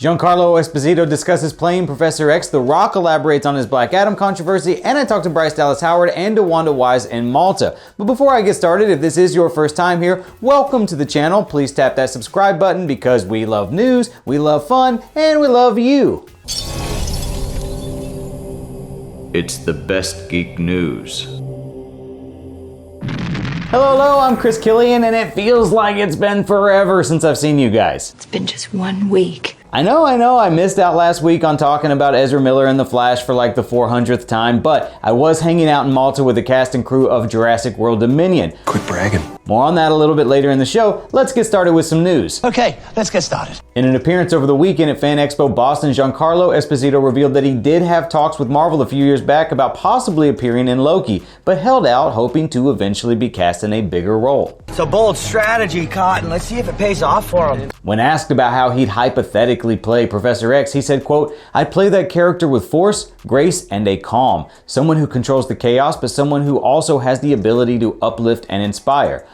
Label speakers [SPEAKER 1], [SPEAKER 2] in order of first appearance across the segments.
[SPEAKER 1] Giancarlo Esposito discusses playing Professor X, The Rock elaborates on his Black Adam controversy, and I talk to Bryce Dallas Howard and DeWanda Wise in Malta. But before I get started, if this is your first time here, welcome to the channel. Please tap that subscribe button because we love news, we love fun, and we love you.
[SPEAKER 2] It's the best geek news.
[SPEAKER 1] Hello, I'm Chris Killian, and it feels like it's been forever since I've seen you guys.
[SPEAKER 3] It's been just 1 week.
[SPEAKER 1] I know, I missed out last week on talking about Ezra Miller and The Flash for like the 400th time, but I was hanging out in Malta with the cast and crew of Jurassic World Dominion.
[SPEAKER 4] Quit bragging.
[SPEAKER 1] More on that a little bit later in the show. Let's get started with some news.
[SPEAKER 4] Okay, let's get started.
[SPEAKER 1] In an appearance over the weekend at Fan Expo Boston, Giancarlo Esposito revealed that he did have talks with Marvel a few years back about possibly appearing in Loki, but held out hoping to eventually be cast in a bigger role.
[SPEAKER 5] It's a bold strategy, Cotton. Let's see if it pays off for him.
[SPEAKER 1] When asked about how he'd hypothetically play Professor X, he said, quote, "I'd play that character with force, grace, and a calm. Someone who controls the chaos, but someone who also has the ability to uplift and inspire."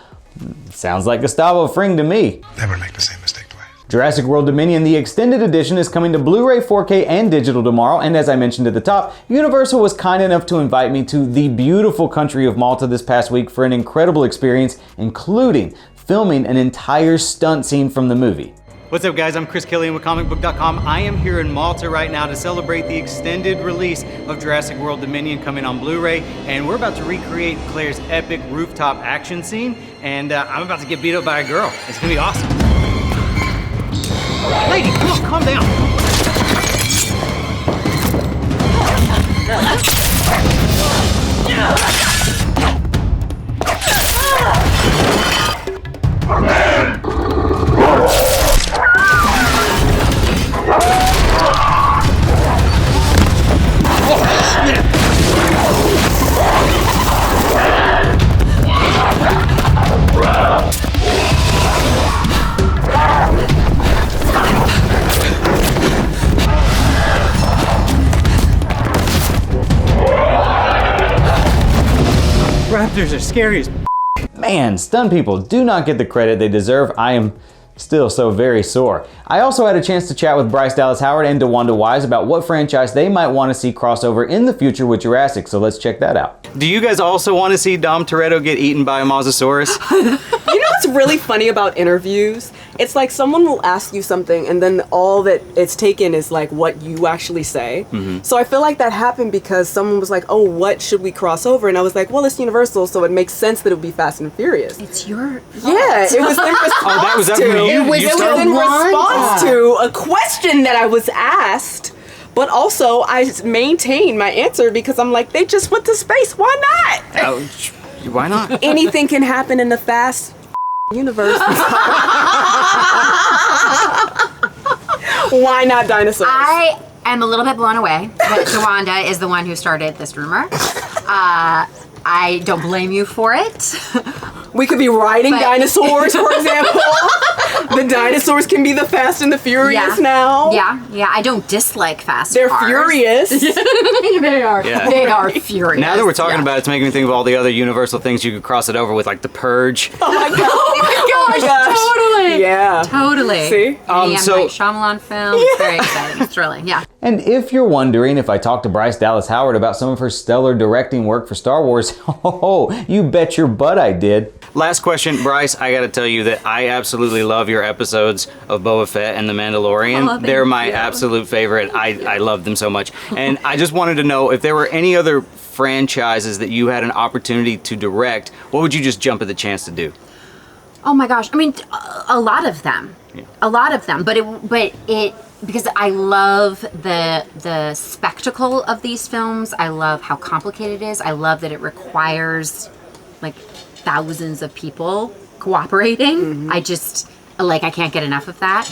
[SPEAKER 1] Sounds like Gustavo Fring to me.
[SPEAKER 6] Never make the same mistake twice.
[SPEAKER 1] Jurassic World Dominion, the extended edition, is coming to Blu-ray, 4K, and digital tomorrow, and as I mentioned at the top, Universal was kind enough to invite me to the beautiful country of Malta this past week for an incredible experience, including filming an entire stunt scene from the movie.
[SPEAKER 7] What's up guys, I'm Chris Killian with ComicBook.com. I am here in Malta right now to celebrate the extended release of Jurassic World Dominion coming on Blu-ray, and we're about to recreate Claire's epic rooftop action scene, and I'm about to get beat up by a girl. It's gonna be awesome. Lady, come on, calm down. Raptors are scary as
[SPEAKER 1] Man, stunt people do not get the credit they deserve. I am still so very sore. I also had a chance to chat with Bryce Dallas Howard and DeWanda Wise about what franchise they might want to see crossover in the future with Jurassic, so let's check that out.
[SPEAKER 7] Do you guys also want to see Dom Toretto get eaten by a Mosasaurus?
[SPEAKER 8] You know what's really funny about interviews? It's like someone will ask you something and then all that it's taken is like what you actually say.
[SPEAKER 7] Mm-hmm.
[SPEAKER 8] So I feel like that happened because someone was like, oh, what should we cross over? And I was like, well, it's Universal, so it makes sense that it would be Fast and Furious.
[SPEAKER 3] It's your
[SPEAKER 8] Yeah, it was in response
[SPEAKER 7] Oh, that was that
[SPEAKER 8] to,
[SPEAKER 7] from you?
[SPEAKER 8] It was in response to a question that I was asked. But also, I maintain my answer because I'm like, they just went to space. Why not?
[SPEAKER 7] Ouch. Why not?
[SPEAKER 8] Anything can happen in the Fast universe. Why not dinosaurs?
[SPEAKER 3] I am a little bit blown away that DeWanda is the one who started this rumor. I don't blame you for it.
[SPEAKER 8] We could be riding dinosaurs, for example. The dinosaurs can be the Fast and the Furious now.
[SPEAKER 3] Yeah. I don't dislike fast
[SPEAKER 8] They're
[SPEAKER 3] cars.
[SPEAKER 8] furious.
[SPEAKER 3] They are.
[SPEAKER 7] Yeah.
[SPEAKER 3] They are furious.
[SPEAKER 7] Now that we're talking about it, it's making me think of all the other Universal things you could cross it over with, like The Purge.
[SPEAKER 8] Oh my god. Oh my gosh.
[SPEAKER 3] Totally.
[SPEAKER 8] Yeah.
[SPEAKER 3] Totally.
[SPEAKER 8] See?
[SPEAKER 3] Any M. Night Shyamalan film. It's very exciting. It's thrilling. Yeah.
[SPEAKER 1] And if you're wondering if I talked to Bryce Dallas Howard about some of her stellar directing work for Star Wars, oh, you bet your butt I did.
[SPEAKER 7] Last question, Bryce, I gotta tell you that I absolutely love your episodes of Boba Fett and The Mandalorian. They're my absolute favorite. I love them so much. And I just wanted to know if there were any other franchises that you had an opportunity to direct, what would you just jump at the chance to do?
[SPEAKER 3] Oh my gosh. I mean, a lot of them.
[SPEAKER 7] Yeah.
[SPEAKER 3] A lot of them. But it because I love the spectacle of these films. I love how complicated it is. I love that it requires like thousands of people cooperating.
[SPEAKER 8] Mm-hmm.
[SPEAKER 3] I can't get enough of that.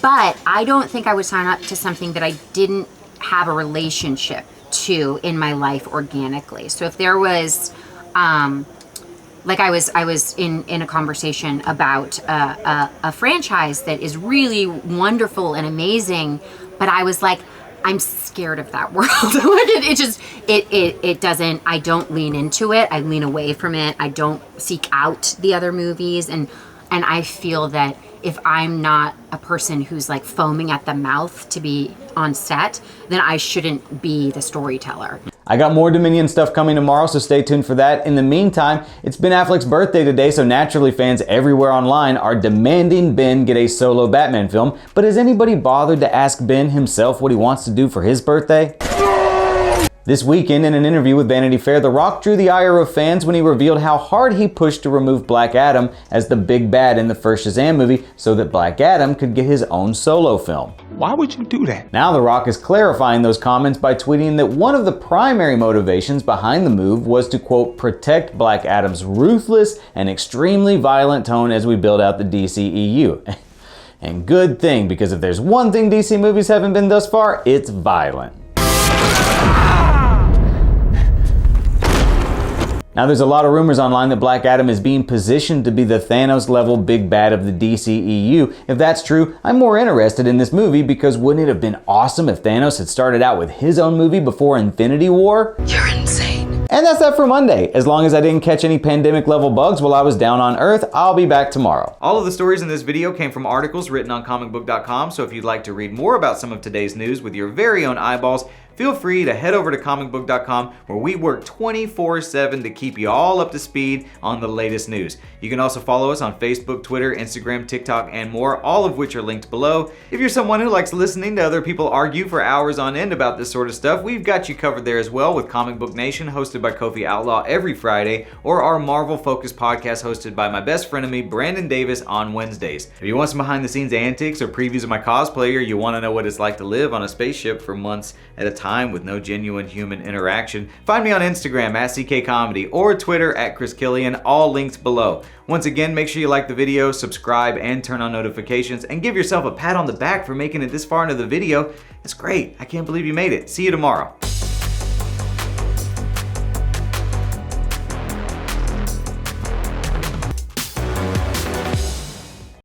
[SPEAKER 3] But I don't think I would sign up to something that I didn't have a relationship to in my life organically. So if there was, like I was in a conversation about a franchise that is really wonderful and amazing, but I was like, I'm scared of that world. It doesn't, I don't lean into it. I lean away from it. I don't seek out the other movies. And I feel that if I'm not a person who's like foaming at the mouth to be on set, then I shouldn't be the storyteller.
[SPEAKER 1] I got more Dominion stuff coming tomorrow, so stay tuned for that. In the meantime, it's Ben Affleck's birthday today, so naturally fans everywhere online are demanding Ben get a solo Batman film. But has anybody bothered to ask Ben himself what he wants to do for his birthday? This weekend, in an interview with Vanity Fair, The Rock drew the ire of fans when he revealed how hard he pushed to remove Black Adam as the big bad in the first Shazam movie so that Black Adam could get his own solo film.
[SPEAKER 4] Why would you do that?
[SPEAKER 1] Now The Rock is clarifying those comments by tweeting that one of the primary motivations behind the move was to, quote, protect Black Adam's ruthless and extremely violent tone as we build out the DCEU. And good thing, because if there's one thing DC movies haven't been thus far, it's violent. Now there's a lot of rumors online that Black Adam is being positioned to be the Thanos-level big bad of the DCEU. If that's true, I'm more interested in this movie because wouldn't it have been awesome if Thanos had started out with his own movie before Infinity War?
[SPEAKER 8] You're insane.
[SPEAKER 1] And that's that for Monday. As long as I didn't catch any pandemic-level bugs while I was down on Earth, I'll be back tomorrow.
[SPEAKER 7] All of the stories in this video came from articles written on ComicBook.com, so if you'd like to read more about some of today's news with your very own eyeballs, feel free to head over to ComicBook.com, where we work 24/7 to keep you all up to speed on the latest news. You can also follow us on Facebook, Twitter, Instagram, TikTok, and more, all of which are linked below. If you're someone who likes listening to other people argue for hours on end about this sort of stuff, we've got you covered there as well with Comic Book Nation, hosted by Kofi Outlaw every Friday, or our Marvel-focused podcast hosted by my best friend of me, Brandon Davis, on Wednesdays. If you want some behind-the-scenes antics or previews of my cosplay, or you want to know what it's like to live on a spaceship for months at a time with no genuine human interaction, find me on Instagram at CKComedy or Twitter at Chris Killian, all linked below. Once again, make sure you like the video, subscribe, and turn on notifications, and give yourself a pat on the back for making it this far into the video. It's great. I can't believe you made it. See you tomorrow.